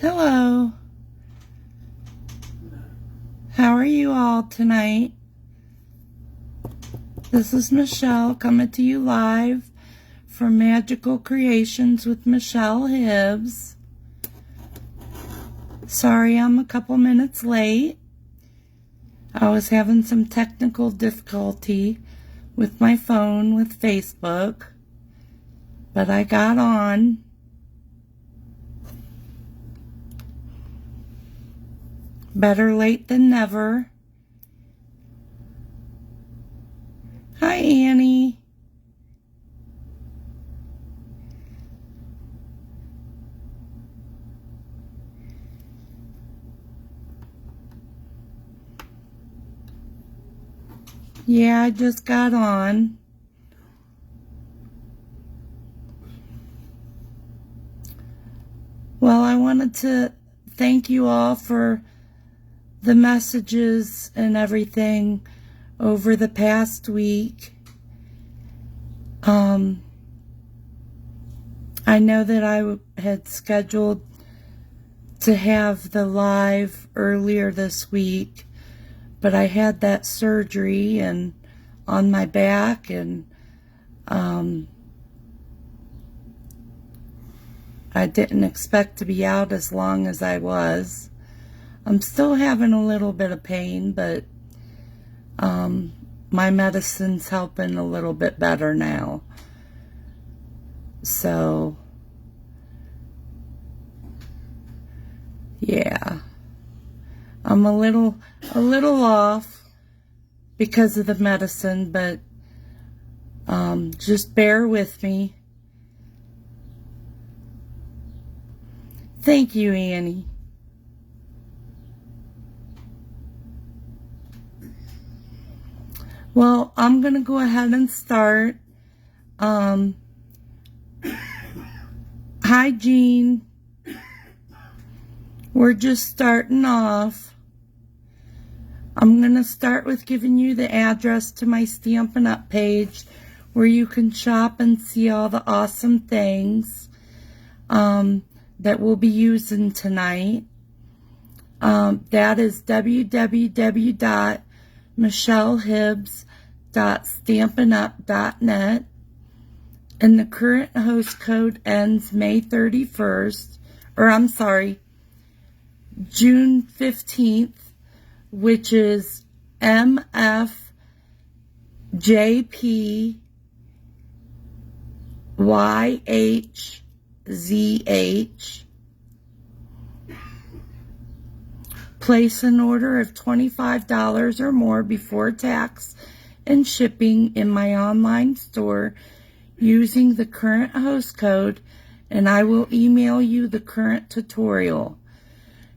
Hello. How are you all tonight? This is Michelle coming to you live from Magical Creations with Michelle Hibbs. Sorry I'm a couple minutes late. I was having some technical difficulty with my phone with Facebook, but I got on. Better late than never. Hi, Annie. Yeah, I just got on. Well, I wanted to thank you all for the messages and everything over the past week. I know that I had scheduled to have the live earlier this week, but I had that surgery and on my back, and I didn't expect to be out as long as I was. I'm still having a little bit of pain, but my medicine's helping a little bit better now. So, yeah. I'm a little off because of the medicine, but just bear with me. Thank you, Annie. Well, I'm going to go ahead and start. Hi, Jean. We're just starting off. I'm going to start with giving you the address to my Stampin' Up! Page where you can shop and see all the awesome things that we'll be using tonight. That is www.michellehibbs.stampinup.net, and the current host code ends May 31st, or I'm sorry, June 15th, which is MFJPYHZH. Place an order of $25 or more before tax and shipping in my online store using the current host code, and I will email you the current tutorial.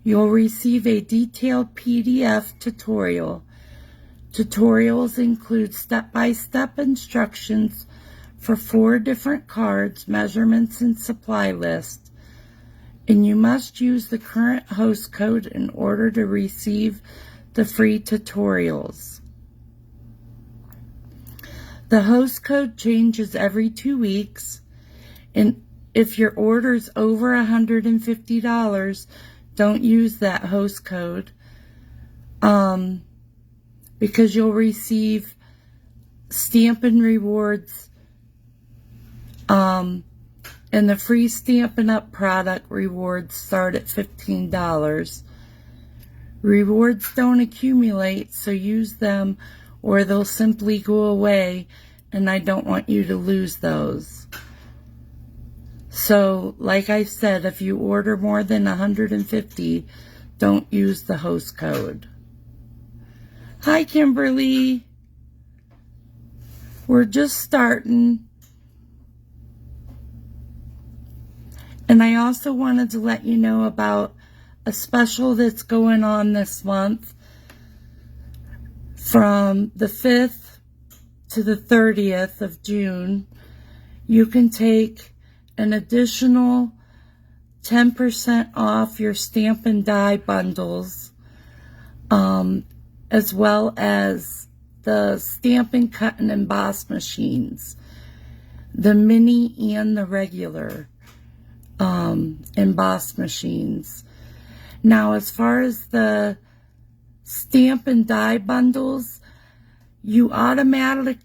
You'll receive a detailed PDF tutorial. Tutorials include step-by-step instructions for 4 different cards, measurements, and supply list. And you must use the current host code in order to receive the free tutorials. The host code changes every 2 weeks, and if your order's over $150, don't use that host code, because you'll receive Stampin' Rewards, and the free Stampin' Up! Product rewards start at $15. Rewards don't accumulate, so use them or they'll simply go away, and I don't want you to lose those. So, like I said, if you order more than $150, don't use the host code. Hi, Kimberly. We're just starting. And I also wanted to let you know about a special that's going on this month from the 5th to the 30th of June. You can take an additional 10% off your Stampin' Die bundles, as well as the Stampin' Cut and Emboss machines, the mini and the regular. emboss machines. Now, as far as the stamp and die bundles, you automatically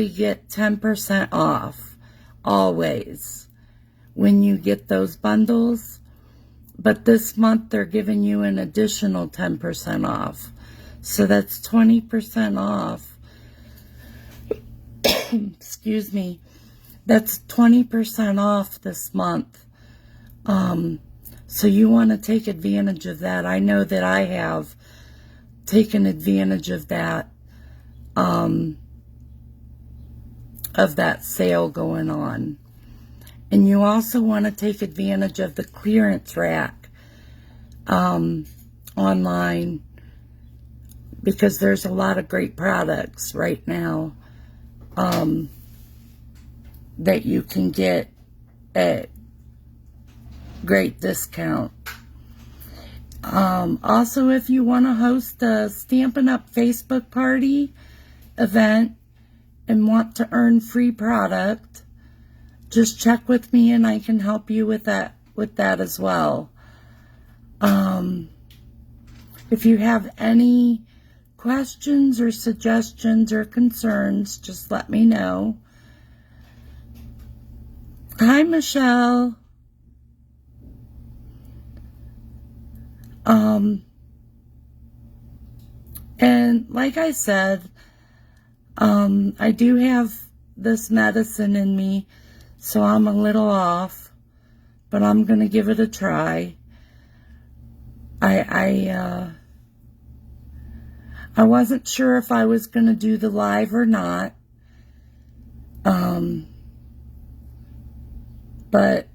get 10% off always when you get those bundles. But this month they're giving you an additional 10% off. So that's 20% off. Excuse me. That's 20% off this month. So you want to take advantage of that. I know that I have taken advantage of that sale going on. And you also want to take advantage of the clearance rack online, because there's a lot of great products right now that you can get at great discount. Also, if you want to host a Stampin' Up! Facebook party event and want to earn free product, just check with me and I can help you with that as well. If you have any questions or suggestions or concerns, just let me know. Hi, Michelle. And like I said, I do have this medicine in me, so I'm a little off, but I'm going to give it a try. I wasn't sure if I was going to do the live or not, but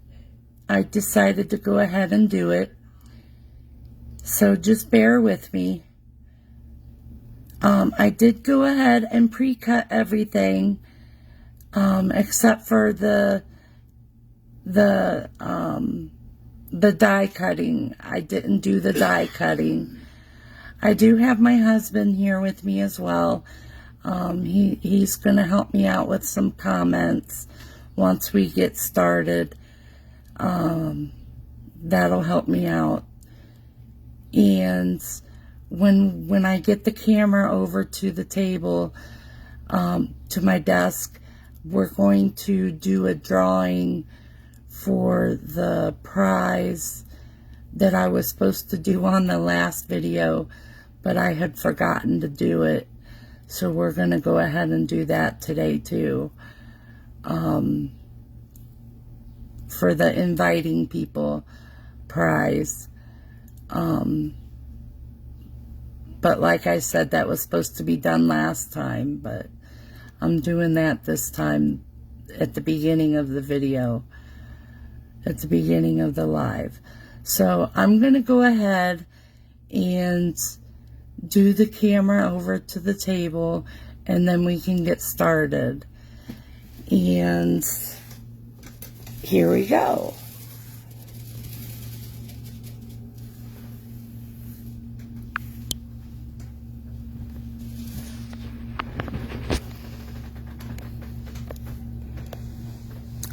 I decided to go ahead and do it. So just bear with me. I did go ahead and pre-cut everything, except for the die cutting. I didn't do the die cutting. I do have my husband here with me as well. He's going to help me out with some comments once we get started. That'll help me out. And when I get the camera over to the table, to my desk, we're going to do a drawing for the prize that I was supposed to do on the last video, but I had forgotten to do it. So we're going to go ahead and do that today too, for the inviting people prize. But like I said, that was supposed to be done last time, but I'm doing that this time at the beginning of the video, at the beginning of the live. So I'm going to go ahead and do the camera over to the table, and then we can get started. And here we go.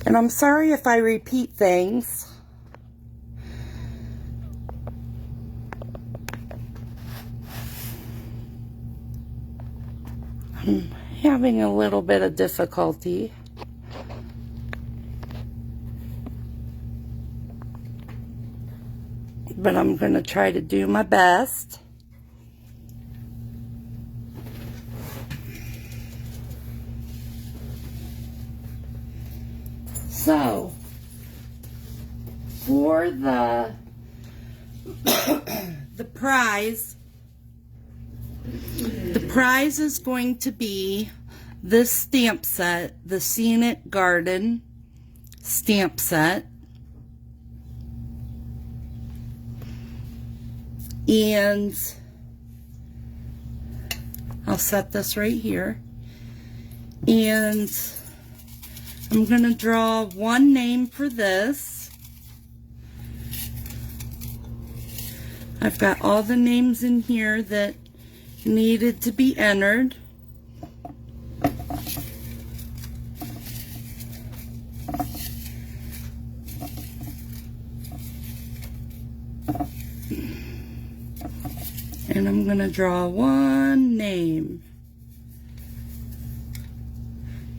And I'm sorry if I repeat things. I'm having a little bit of difficulty. But I'm going to try to do my best. So, for the prize is going to be this stamp set, the Scenic Garden stamp set. And I'll set this right here. And I'm going to draw one name for this. I've got all the names in here that needed to be entered. And I'm going to draw one name.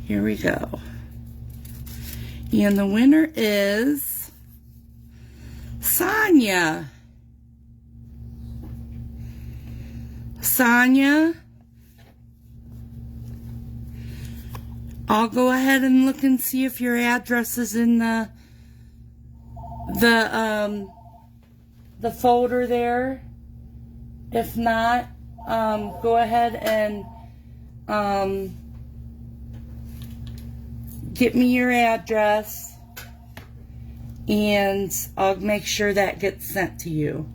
Here we go. And the winner is Sonia. Sonia, I'll go ahead and look and see if your address is in the folder there. If not, go ahead and get me your address, and I'll make sure that gets sent to you.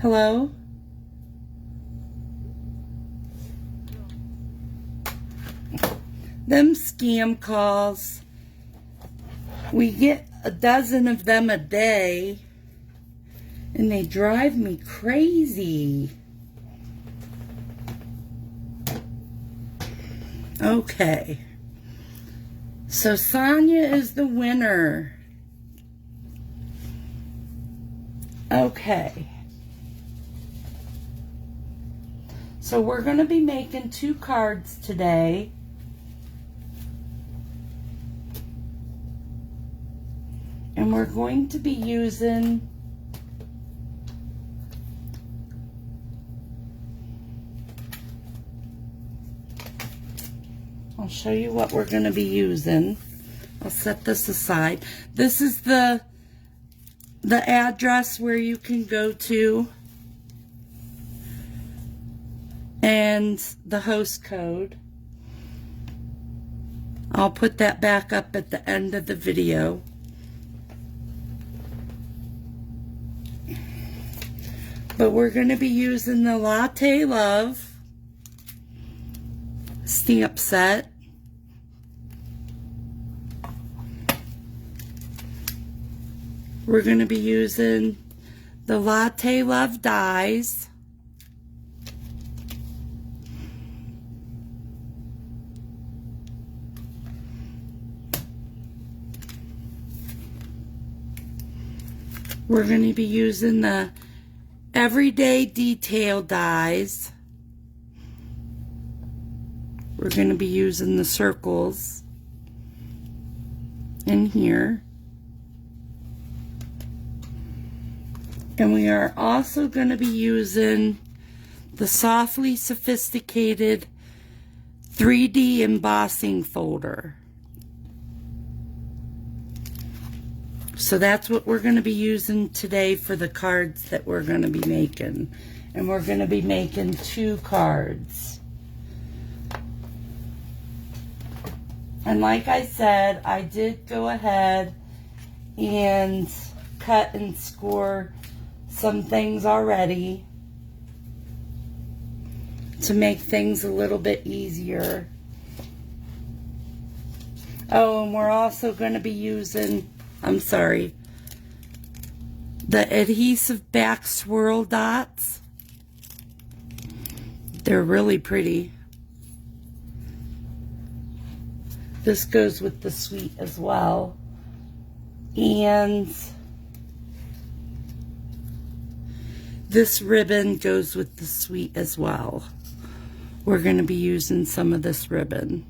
Hello? Them scam calls, we get a dozen of them a day, and they drive me crazy. Okay. So Sonia is the winner. Okay. So we're going to be making 2 cards today. And we're going to be using I'll show you what we're going to be using. I'll set this aside. This is the address where you can go to, and the host code. I'll put that back up at the end of the video. But we're going to be using the Latte Love stamp set. We're going to be using the Latte Love dies. We're going to be using the Everyday Detail dies. We're going to be using the circles in here. And we are also going to be using the Softly Sophisticated 3D embossing folder. So that's what we're going to be using today for the cards that we're going to be making. And we're going to be making 2 cards. And like I said, I did go ahead and cut and score some things already to make things a little bit easier. Oh, and we're also going to be using, the adhesive back swirl dots. They're really pretty. This goes with the suite as well. And this ribbon goes with the suite as well. We're going to be using some of this ribbon.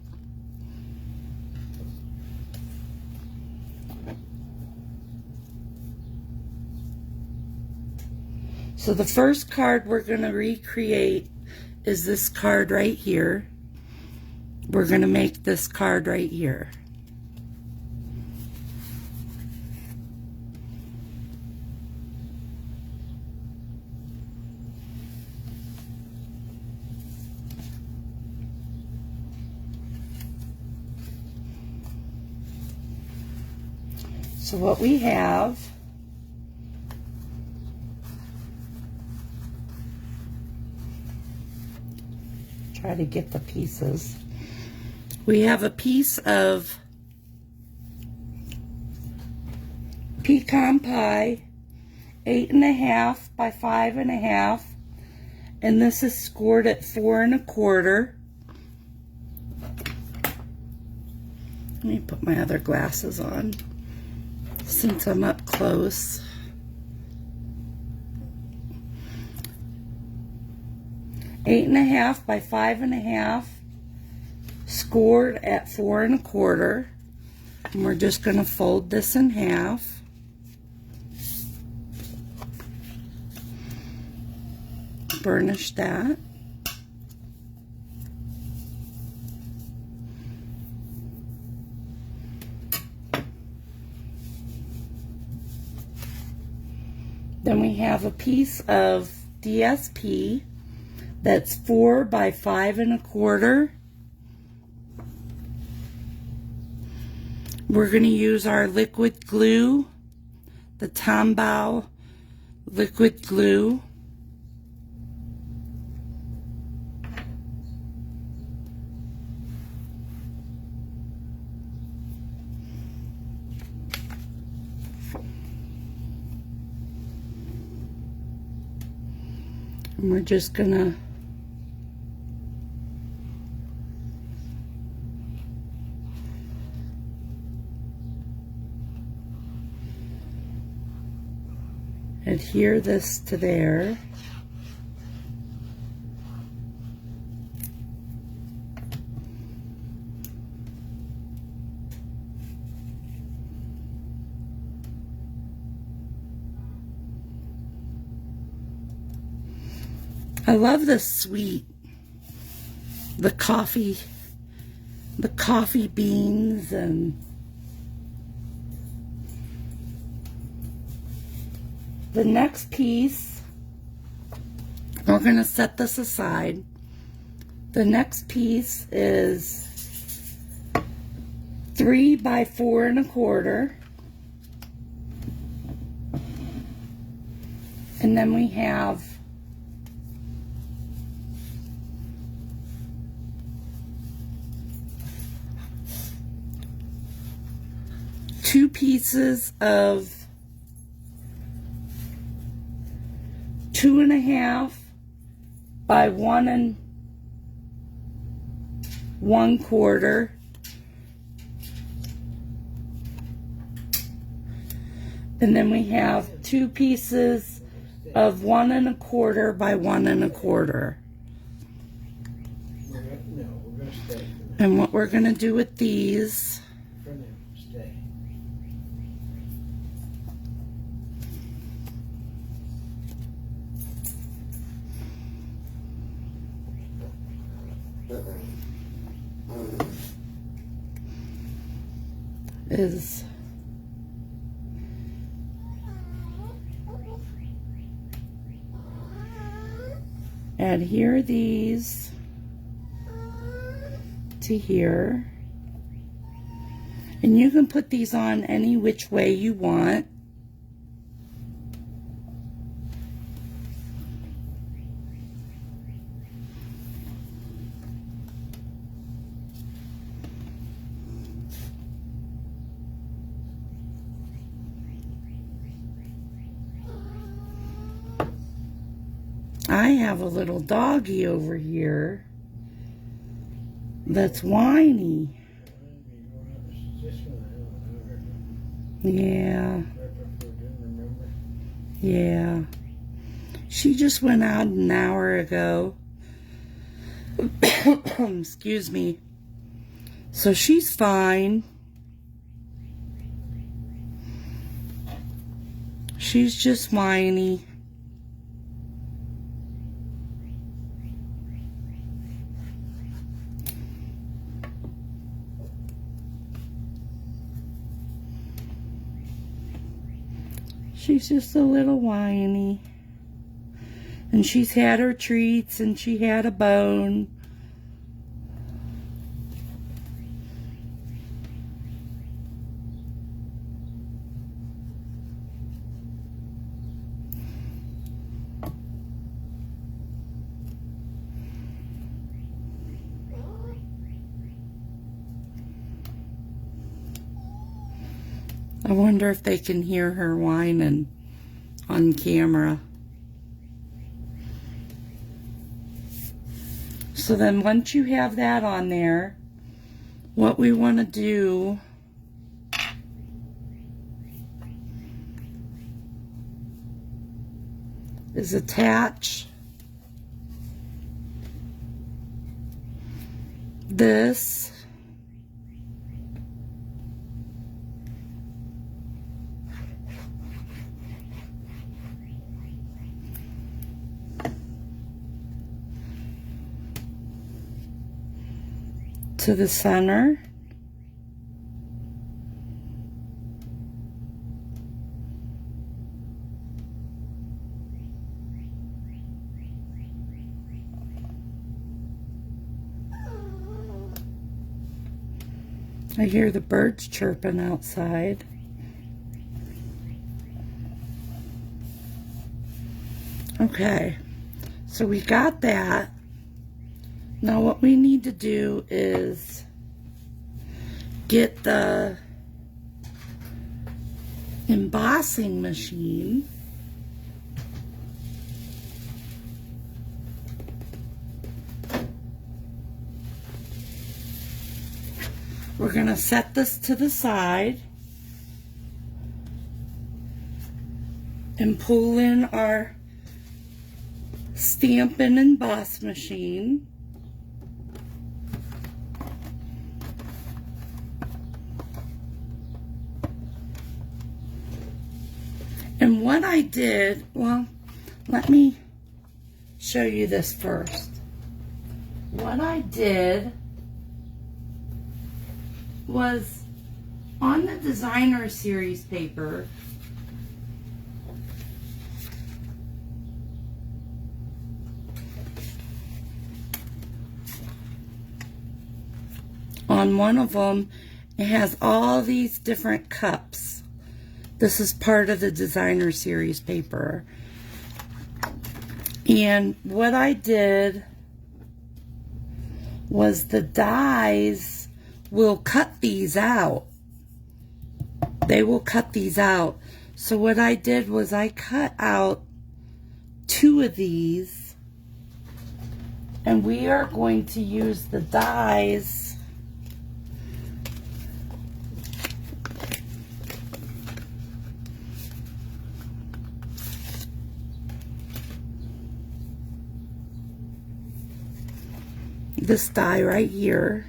So the first card we're going to recreate is this card right here. We're going to make this card right here. So what we have try to get the pieces. We have a piece of pecan pie, 8.5 by 5.5, and this is scored at 4.25. Let me put my other glasses on. since I'm up close. Eight and a half by 5.5, scored at 4 1/4. And we're just going to fold this in half. Burnish that. Then we have a piece of DSP that's 4 by 5 1/4. We're going to use our liquid glue, the Tombow liquid glue. And we're just going to adhere this to there. I love the sweet, the coffee beans, and the next piece, we're going to set this aside. The next piece is 3 by 4 1/4. And then we have two pieces of 2 1/2 by 1 1/4. And then we have two pieces of 1 1/4 by 1 1/4. And what we're going to do with these is adhere these to here, and you can put these on any which way you want. I have a little doggy over here that's whiny. Yeah. Yeah. She just went out an hour ago. Excuse me. So she's fine. She's just whiny. She's just a little whiny. And she's had her treats, and she had a bone. I wonder if they can hear her whining on camera. So then once you have that on there, what we want to do is attach this to the center. I hear the birds chirping outside. Okay, so we got that. Now what we need to do is get the embossing machine. We're going to set this to the side and pull in our stamp and emboss machine. And what I did, well, let me show you this first. What I did was on the designer series paper, on one of them, it has all these different cups. This is part of the designer series paper. And what I did was the dies will cut these out. They will cut these out. So what I did was I cut out 2 of these, and we are going to use the dies this die right here.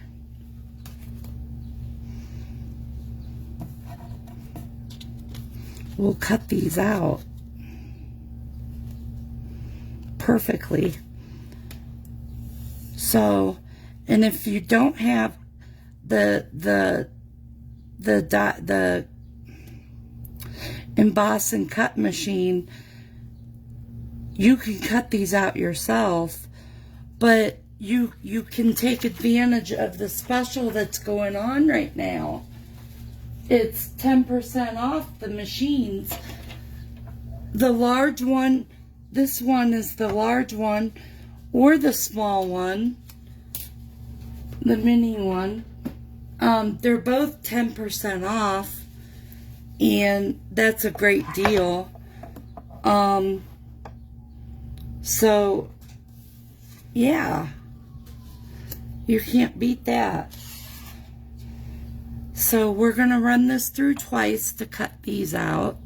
We'll cut these out perfectly. So, and if you don't have the emboss and cut machine, you can cut these out yourself, but you can take advantage of the special that's going on right now. It's 10% off the machines. The large one, this one is the large one, or the small one, the mini one. They're both 10% off, and that's a great deal. So, yeah, you can't beat that. So we're going to run this through twice to cut these out.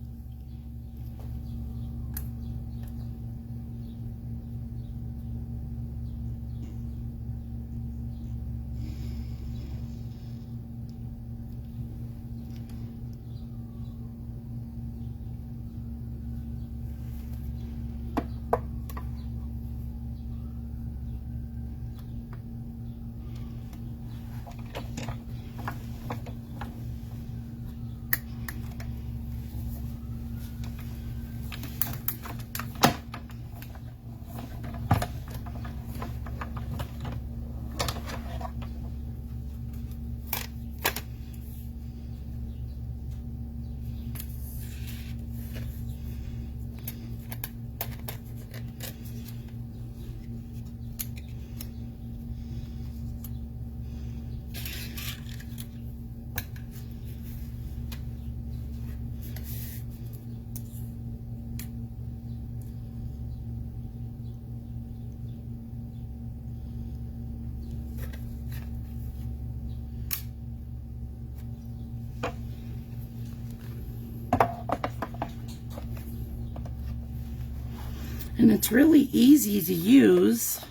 And it's really easy to use.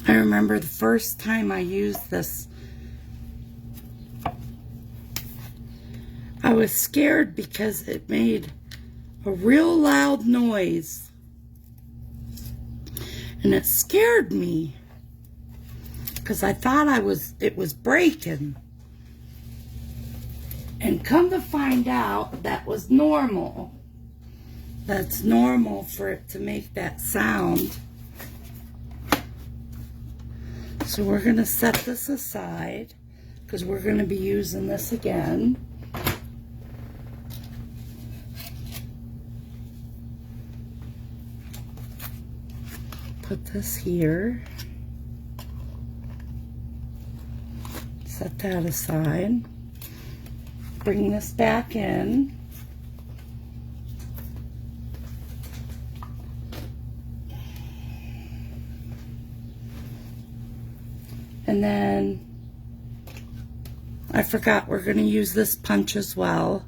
I remember the first time I used this, I was scared because it made a real loud noise. And it scared me because I thought it was breaking. And come to find out, that was normal. That's normal for it to make that sound. So we're going to set this aside because we're going to be using this again. Put this here. Set that aside. Bring this back in. And then, I forgot, we're going to use this punch as well.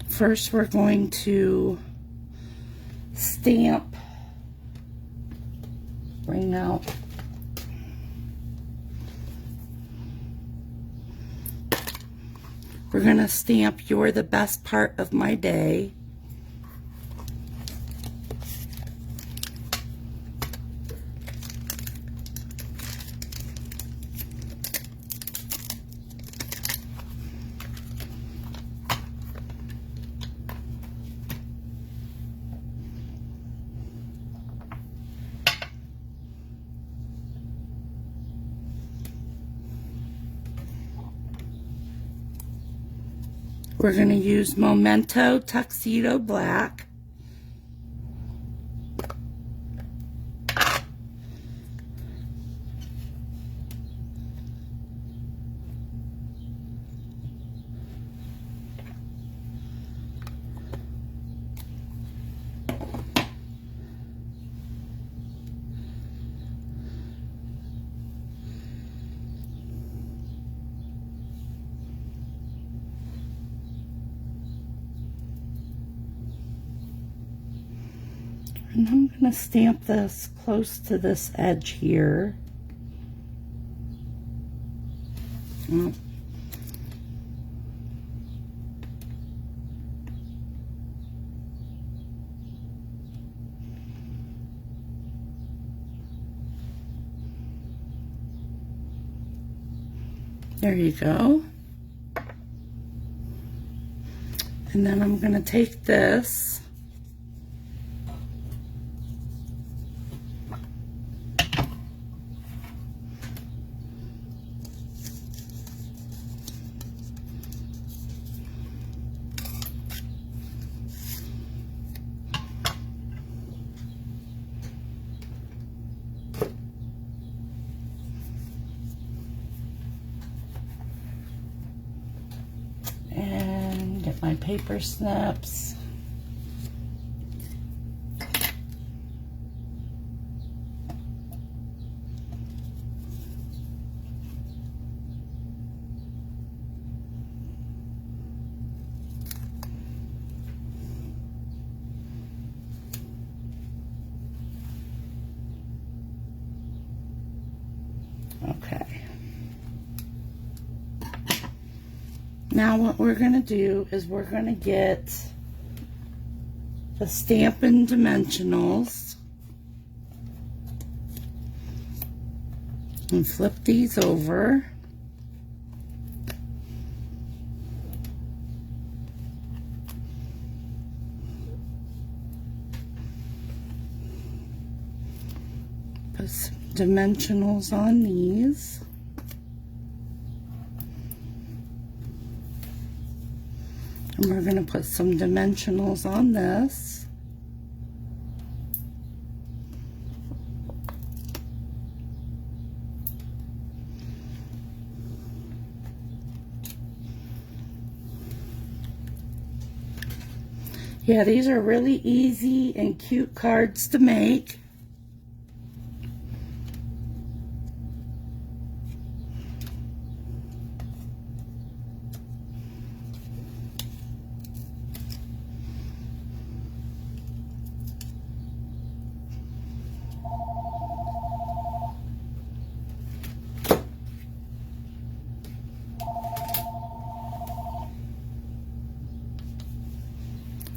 First, we're going to stamp, bring out we're going to stamp "You're the best part of my day." We're going to use Memento Tuxedo Black. And I'm going to stamp this close to this edge here. Oh. There you go. And then I'm going to take this and get my paper snips. Okay. Now what we're going to do is we're going to get the Stampin' Dimensionals and flip these over. Put some dimensionals on these. And we're going to put some dimensionals on this. Yeah, these are really easy and cute cards to make.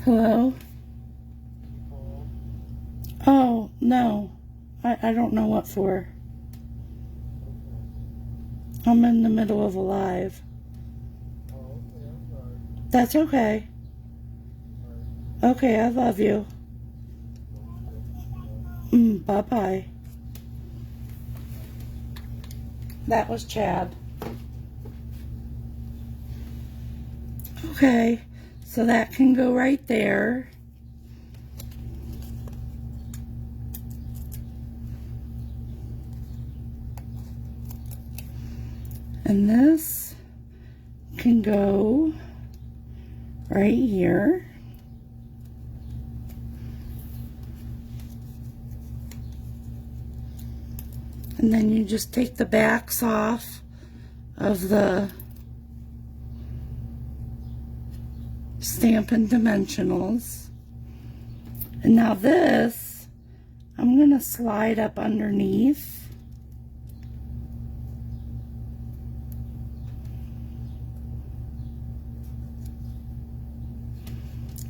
Hello? Oh, no. I don't know what for. I'm in the middle of a live. That's okay. Okay, I love you. Bye-bye. That was Chad. Okay, so that can go right there. And this can go right here. And then you just take the backs off of the Stampin' Dimensionals. And now this, I'm going to slide up underneath.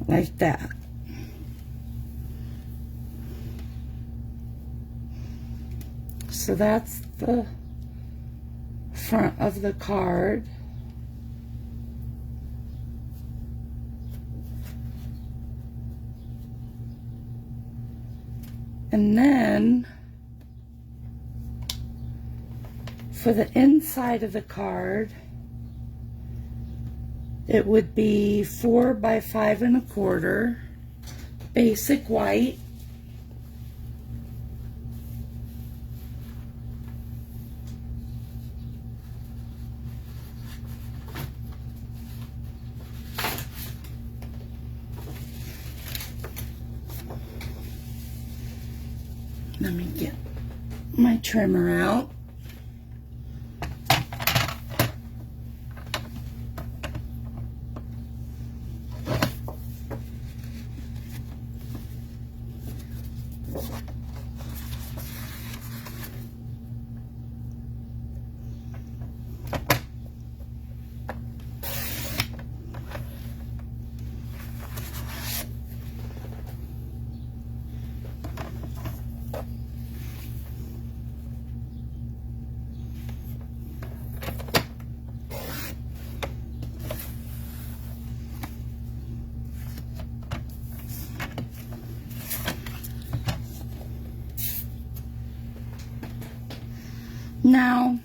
Like that. So that's the front of the card. And then for the inside of the card, it would be 4 by 5 1/4, basic white. Let me get my trimmer out. Now,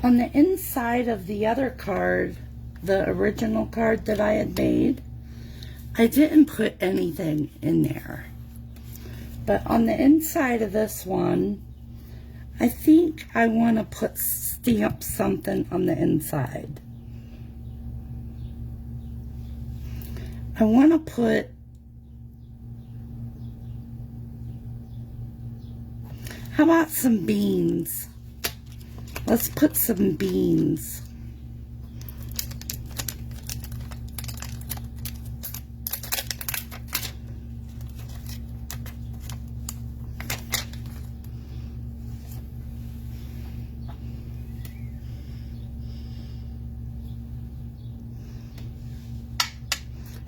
on the inside of the other card, the original card that I had made, I didn't put anything in there. But on the inside of this one, I think I want to stamp something on the inside. I want to put, how about some beans? Let's put some beans.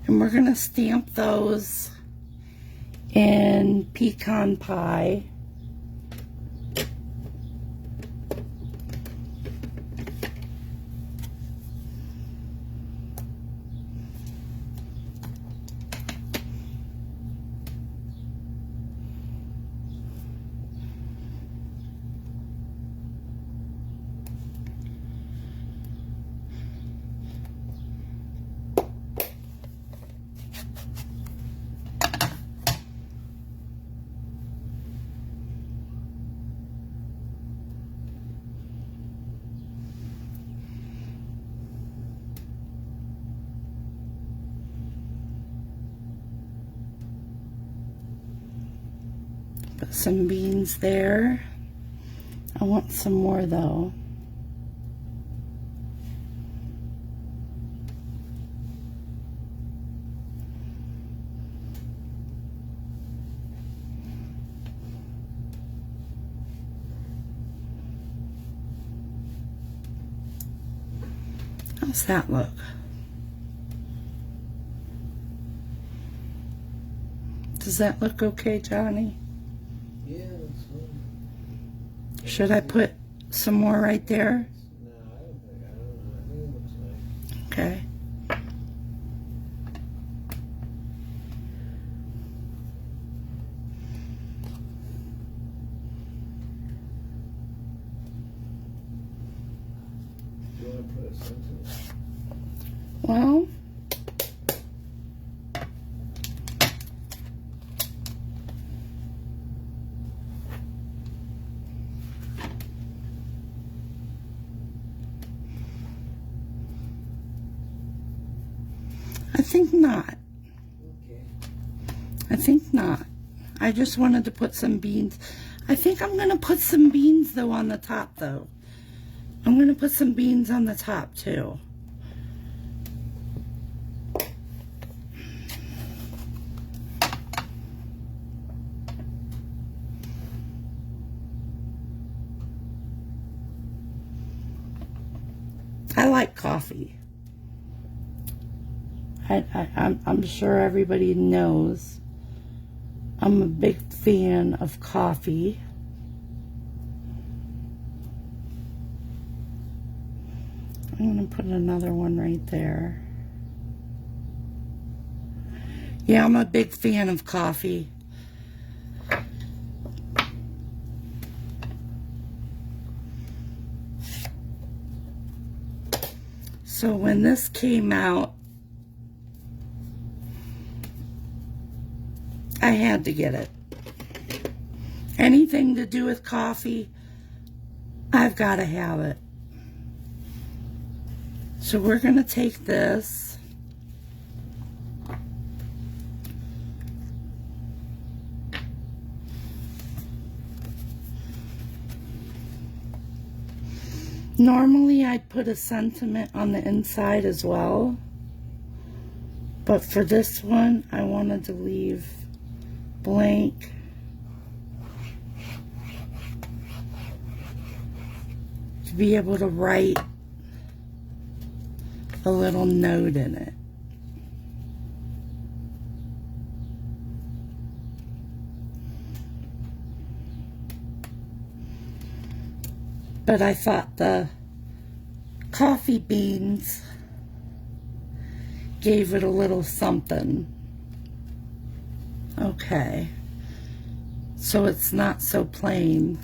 And we're going to stamp those in pecan pie. Put some beans there. I want some more though. How's that look? Does that look okay, Johnny? Yeah, that's fine. Should I put some more right there? No, I don't think it looks nice. Okay. Do you want to put a sentence? Well, I think not. Okay. I think not. I just wanted to put some beans. I think I'm going to put some beans, though, on the top, though. I'm going to put some beans on the top, too. I like coffee. I'm sure everybody knows I'm a big fan of coffee. I'm going to put another one right there. Yeah, I'm a big fan of coffee. So when this came out, I had to get it. Anything to do with coffee, I've got to have it. So we're going to take this. Normally I'd put a sentiment on the inside as well. But for this one, I wanted to leave blank. To be able to write a little note in it. But I thought the coffee beans gave it a little something. Okay. So it's not so plain.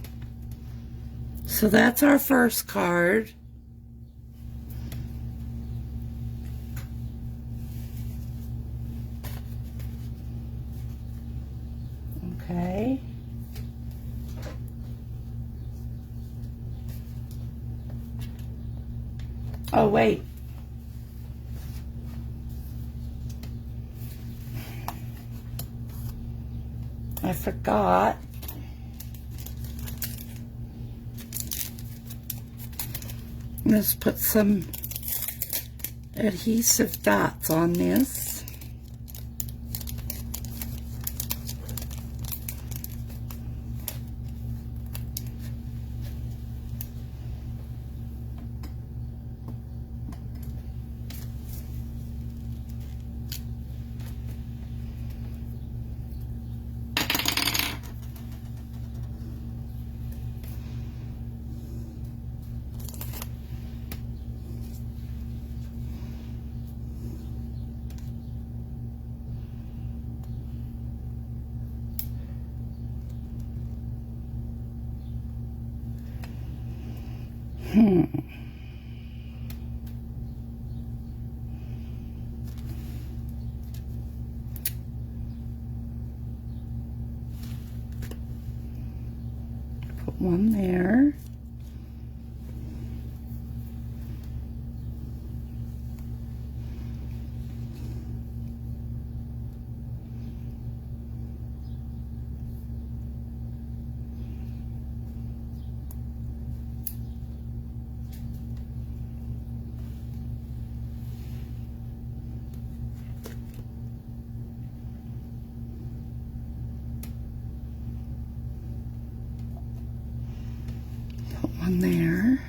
So that's our first card. Okay. Oh, wait. I forgot. Let's put some adhesive dots on this. Put one there. one there.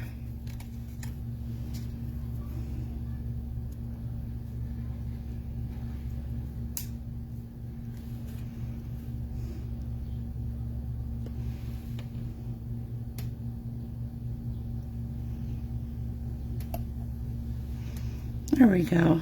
There we go.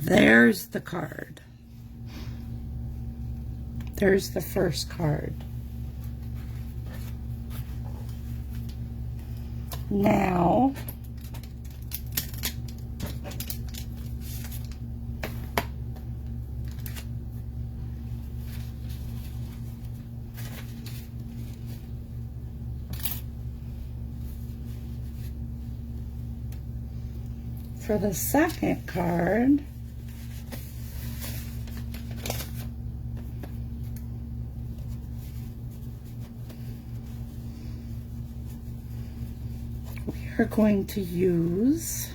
There's the card. There's the first card. Now, for the second card, we are going to use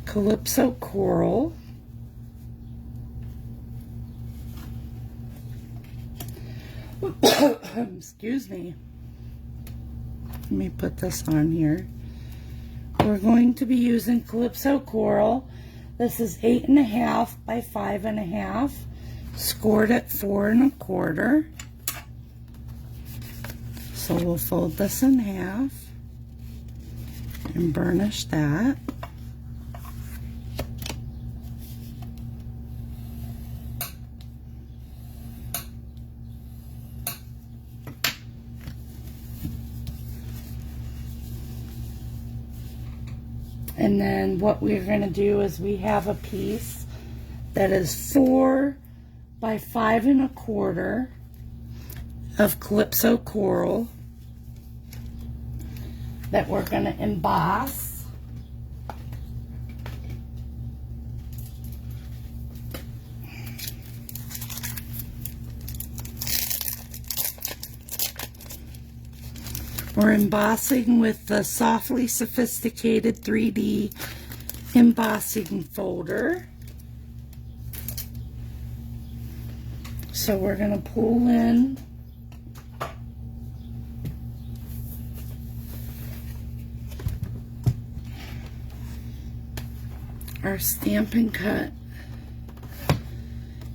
Calypso Coral. Excuse me. Let me put this on here. We're going to be using Calypso Coral. This is 8.5 by 5.5, scored at 4 1/4. So we'll fold this in half and burnish that. And then what we're going to do is we have a piece that is 4 by 5 1/4 of Calypso Coral that we're going to emboss. We're embossing with the Softly Sophisticated 3D embossing folder. So we're going to pull in our Stampin' Cut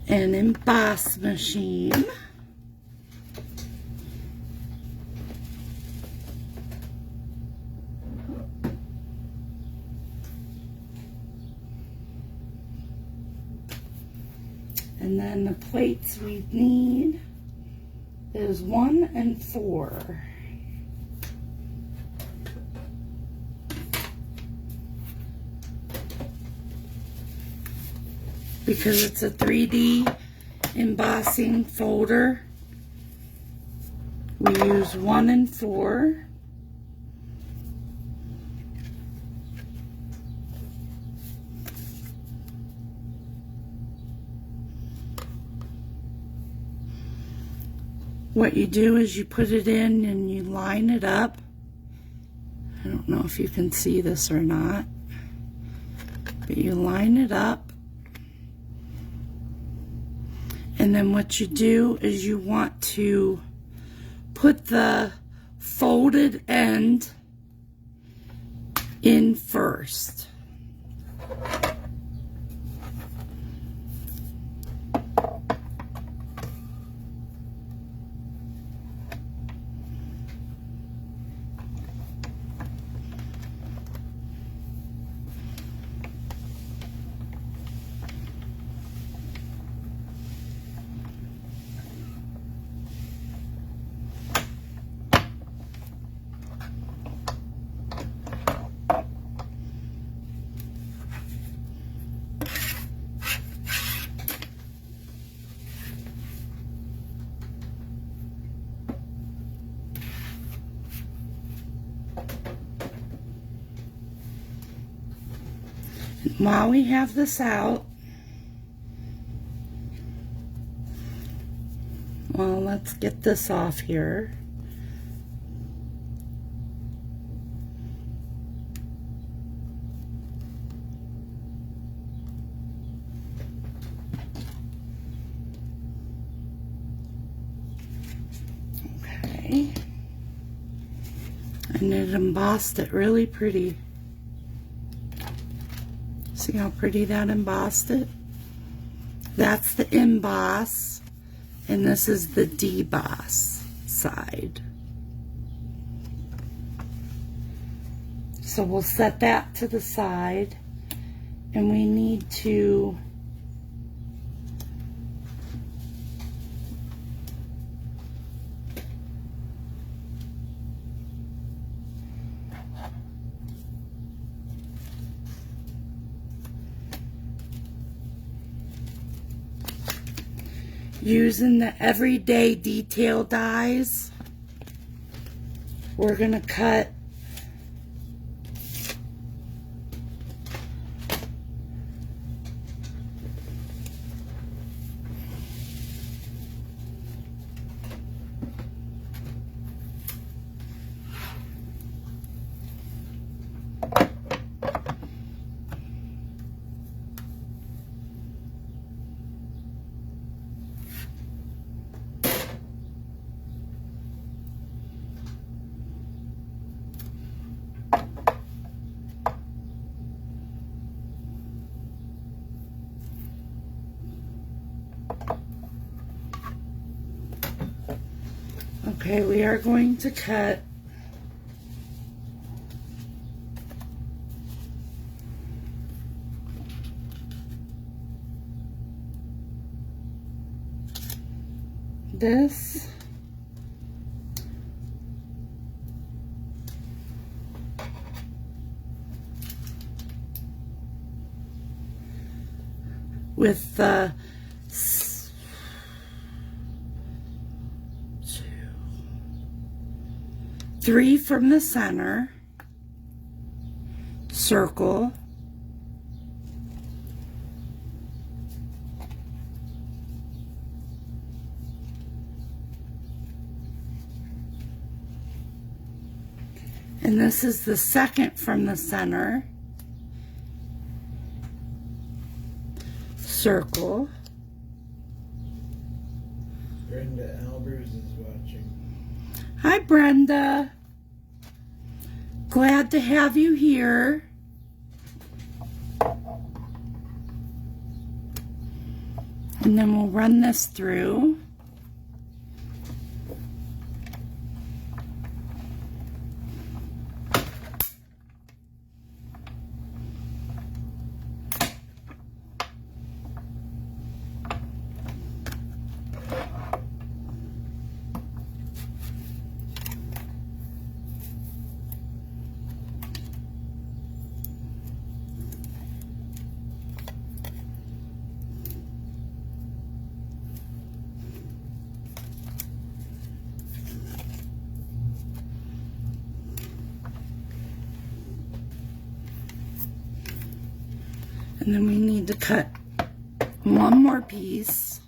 and emboss machine. And then the plates we need is 1 and 4. Because it's a 3D embossing folder, we use 1 and 4. What you do is you put it in and you line it up. I don't know if you can see this or not, but you line it up. And then what you do is you want to put the folded end in first. While we have this out, let's get this off here. Okay. And it embossed it really pretty. See how pretty that embossed it? That's the emboss, and this is the deboss side. So we'll set that to the side, and we need to using the everyday detail dies, we're gonna cut okay, we are going to cut this with the 3 from the center, circle, and this is the 2nd from the center, circle. Brenda Albers is watching. Hi, Brenda. Glad to have you here. And then we'll run this through. And then we need to cut one more piece.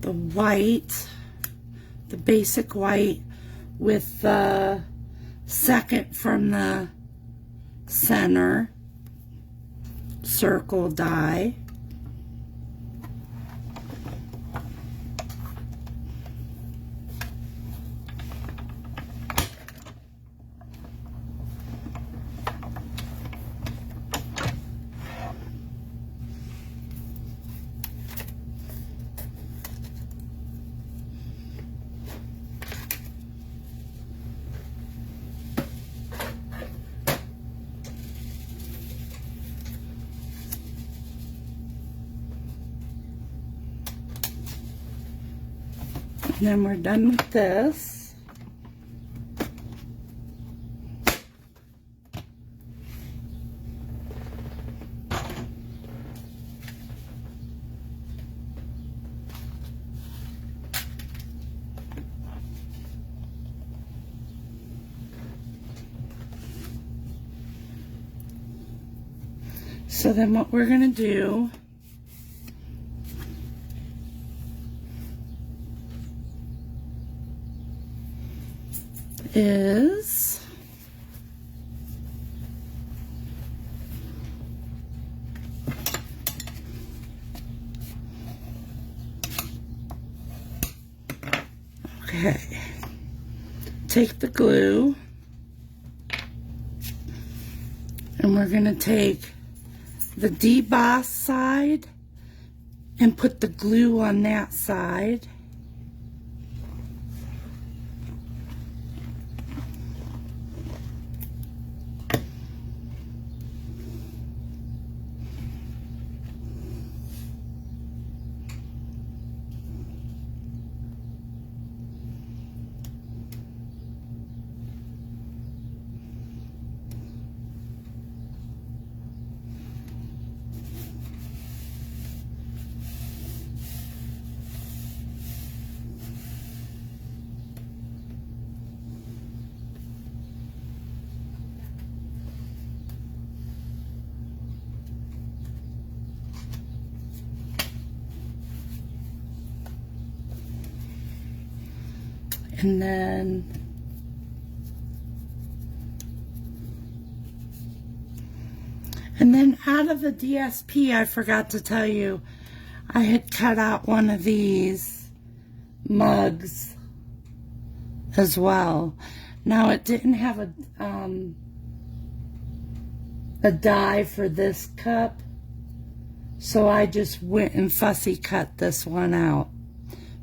The white, the basic white with the 2nd from the center, circle die. And then we're done with this. So then what we're going to do is take the glue, and we're going to take the deboss side and put the glue on that side. And then out of the DSP, I forgot to tell you, I had cut out one of these mugs as well. Now it didn't have a die for this cup, so I just went and fussy cut this one out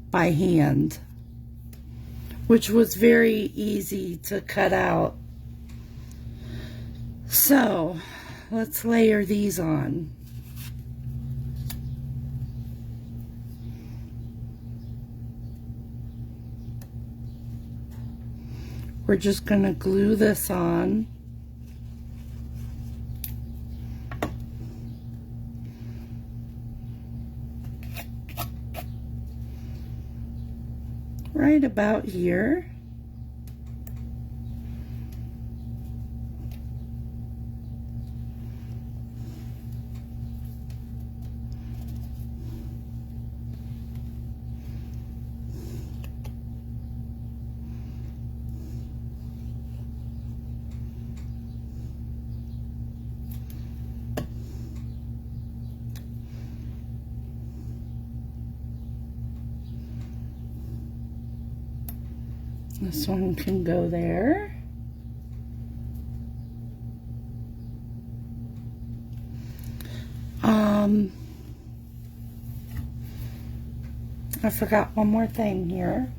by hand, which was very easy to cut out. So let's layer these on. We're just going to glue this on. Right about here. This one can go there. I forgot one more thing here.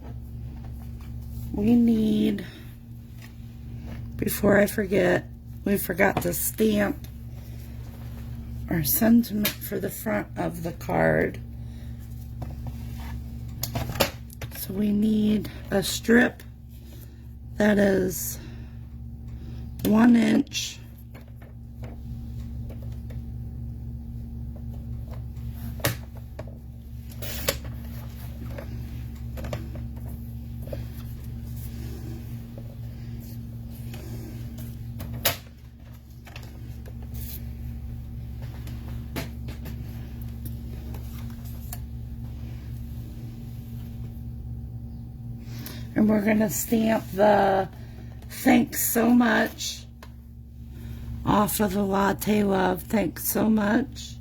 We need, before I forget, we forgot to stamp our sentiment for the front of the card. So we need a strip that is 1 inch and we're going to stamp the thanks so much off of the Latte Love. Thanks so much.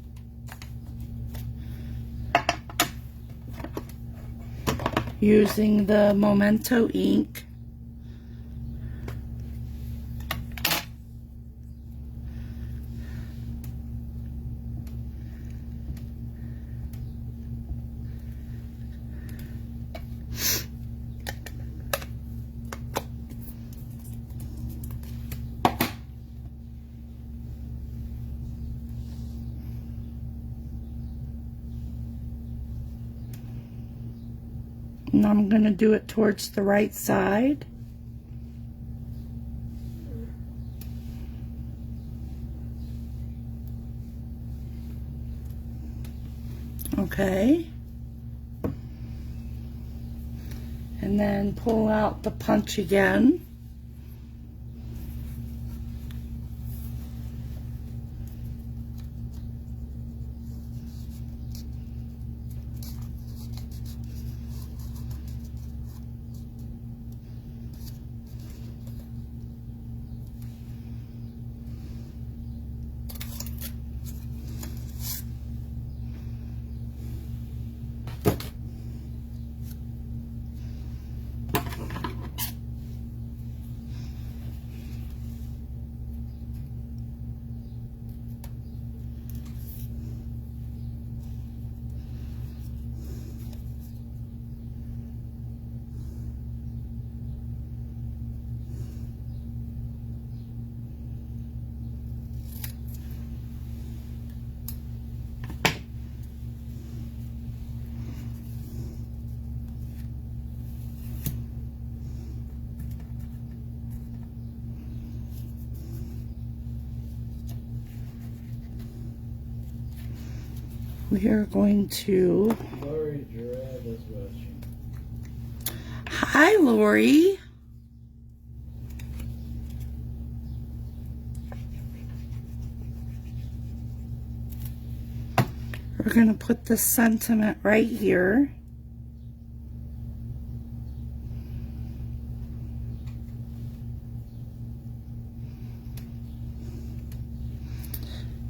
Using the Memento ink. And I'm going to do it towards the right side. Okay. And then pull out the punch again. we are going to... Lori Gerard is watching. Hi, Lori. We're going to put the sentiment right here.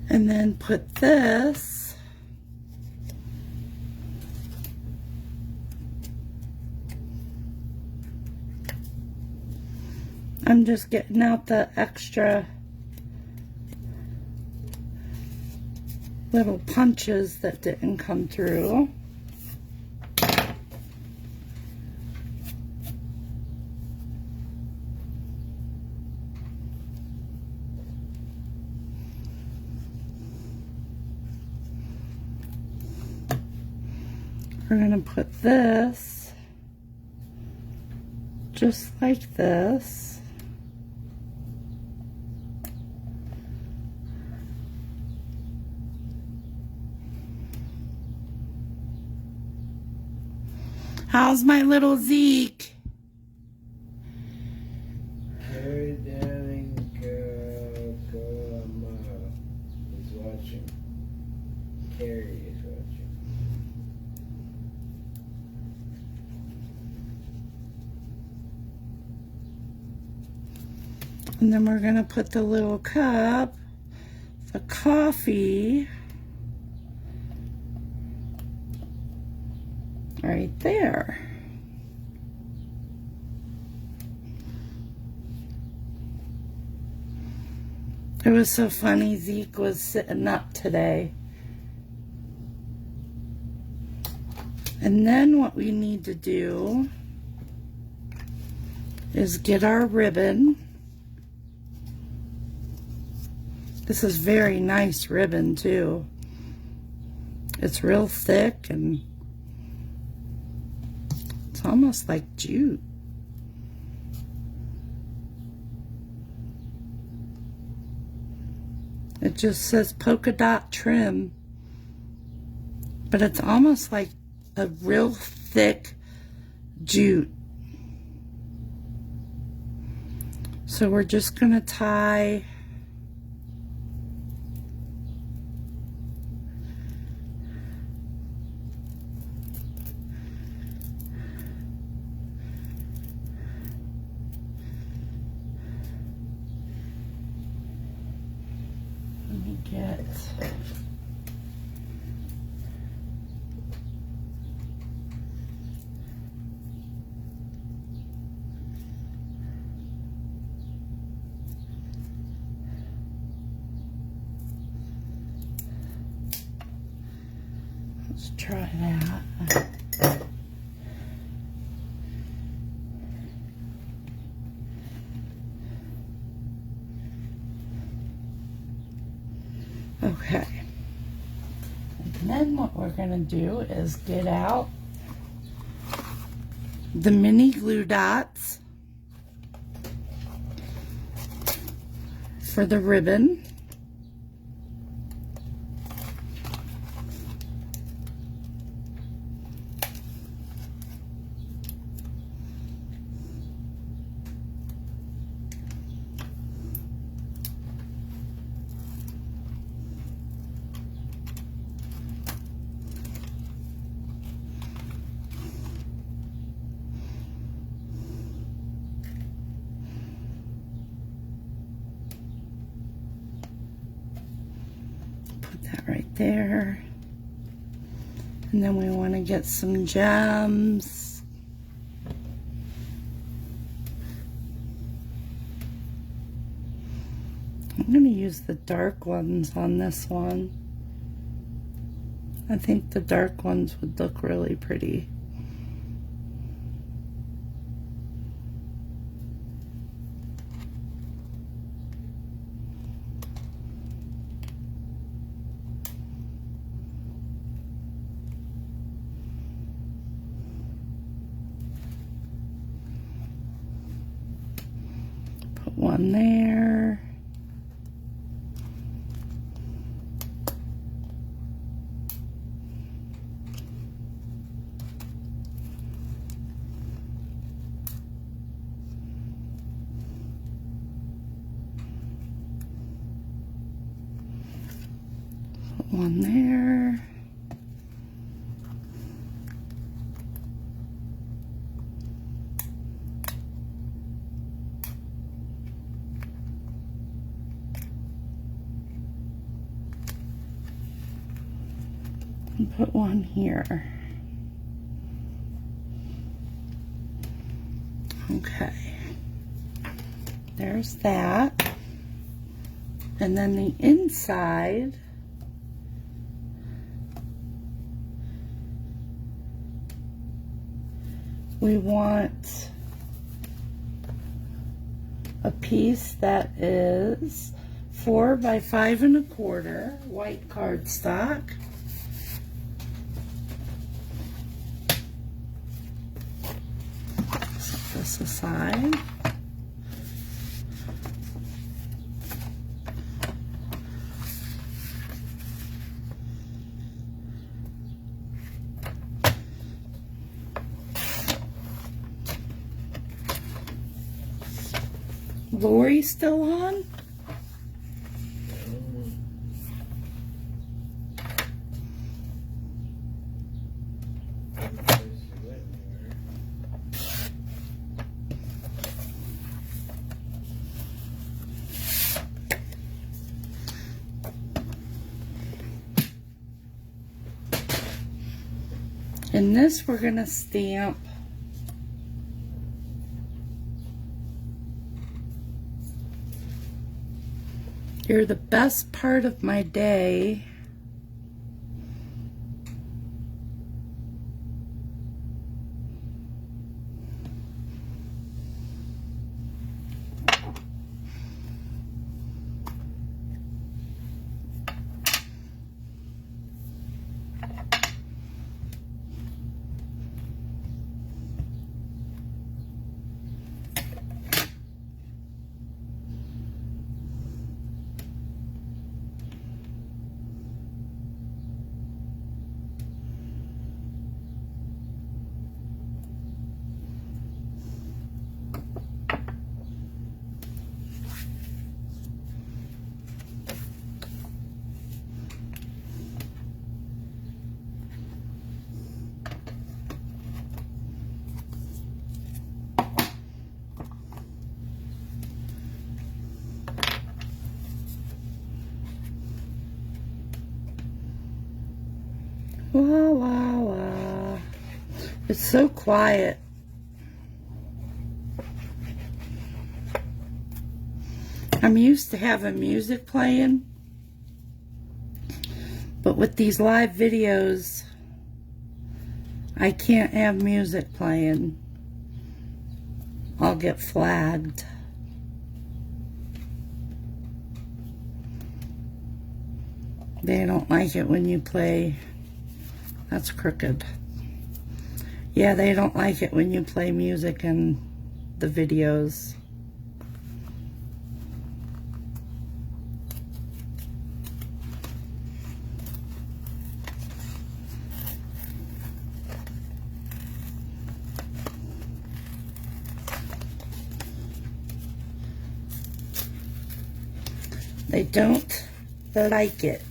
And then put this I'm just getting out the extra little punches that didn't come through. We're going to put this just like this. How's my little Zeke? Carrie Downing Kalama is watching. Carrie is watching. And then we're going to put the little cup, the coffee, right there. It was so funny, Zeke was sitting up today. And then what we need to do is get our ribbon. This is very nice ribbon too. It's real thick and it's almost like jute. It just says polka dot trim, but it's almost like a real thick jute. So we're just gonna tie get let's try that. Okay, and then what we're going to do is get out the mini glue dots for the ribbon. Right there. And then we want to get some gems. I'm going to use the dark ones on this one. I think the dark ones would look really pretty. One there. one there. And put one here. Okay. There's that. And then the inside, we want a piece that is 4 by 5 1/4 white cardstock. Set this aside. Lori still on? In this, we're going to stamp "You're the best part of my day." Wah, wah, wah. It's so quiet. I'm used to having music playing, but with these live videos, I can't have music playing. I'll get flagged. They don't like it when you play. That's crooked. Yeah, they don't like it when you play music in the videos. They don't like it.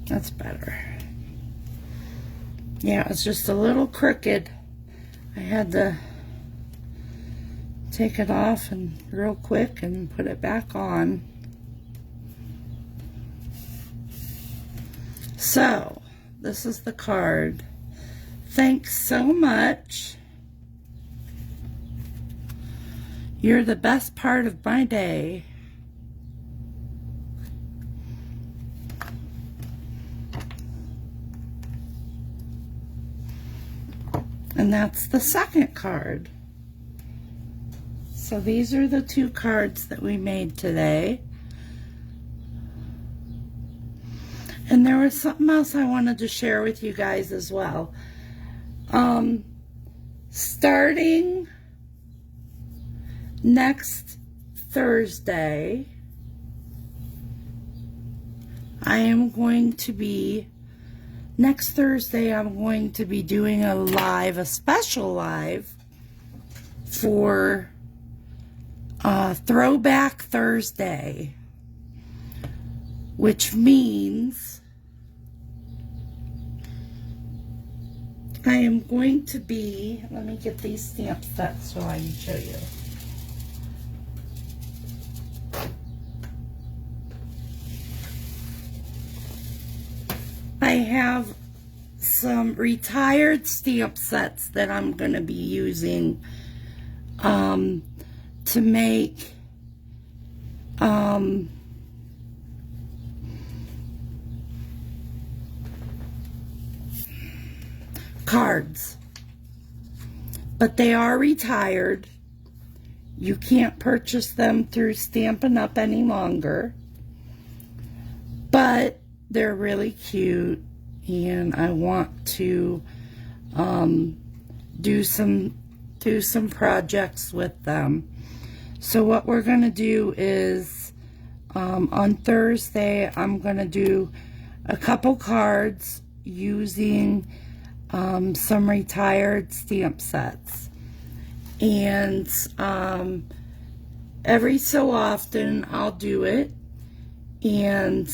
That's better. Yeah, it's just a little crooked. I had to take it off and real quick and put it back on. So, this is the card. Thanks so much. You're the best part of my day. And that's the second card. So these are the two cards that we made today. And there was something else I wanted to share with you guys as well. Starting next Thursday, I'm going to be doing a special live for Throwback Thursday, which means I am going to be, let me get these stamp sets so I can show you. I have some retired stamp sets that I'm going to be using to make cards, but they are retired. You can't purchase them through Stampin' Up! Any longer, but they're really cute, and I want to do some projects with them. So what we're going to do is on Thursday I'm going to do a couple cards using some retired stamp sets, and every so often I'll do it. And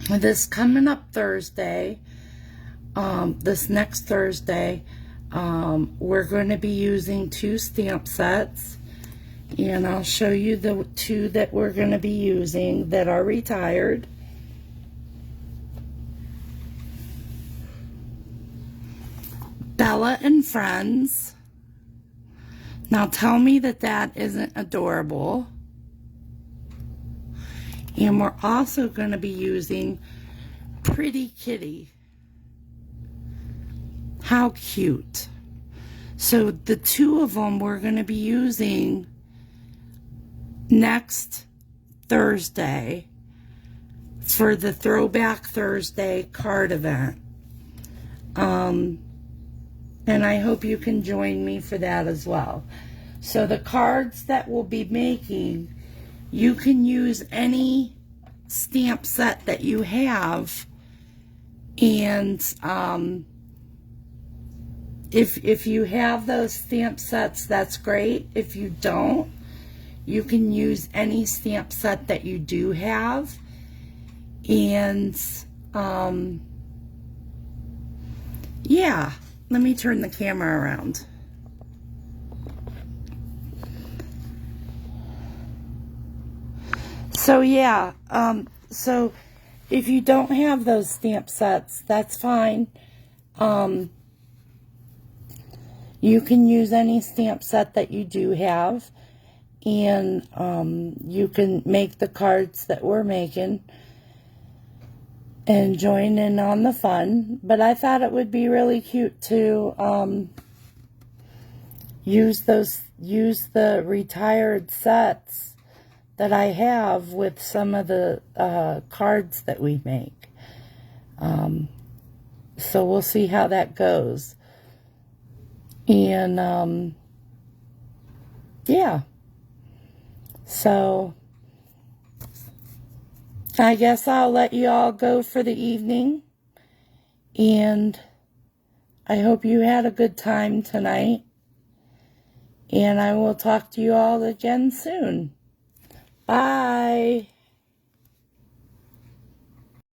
this coming up Thursday, this next Thursday, we're going to be using 2 stamp sets, and I'll show you the 2 that we're going to be using that are retired. Bella and Friends. Now tell me that that isn't adorable. And we're also going to be using Pretty Kitty. How cute. So the 2 of them we're going to be using next Thursday for the Throwback Thursday card event. And I hope you can join me for that as well. So the cards that we'll be making, you can use any stamp set that you have, and if you have those stamp sets, that's great. If you don't, you can use any stamp set that you do have. And yeah, let me turn the camera around. So yeah, so if you don't have those stamp sets, that's fine. You can use any stamp set that you do have, and you can make the cards that we're making and join in on the fun. But I thought it would be really cute to use the retired sets that I have with some of the cards that we make. So we'll see how that goes. And yeah, so I guess I'll let you all go for the evening, and I hope you had a good time tonight, and I will talk to you all again soon. Bye.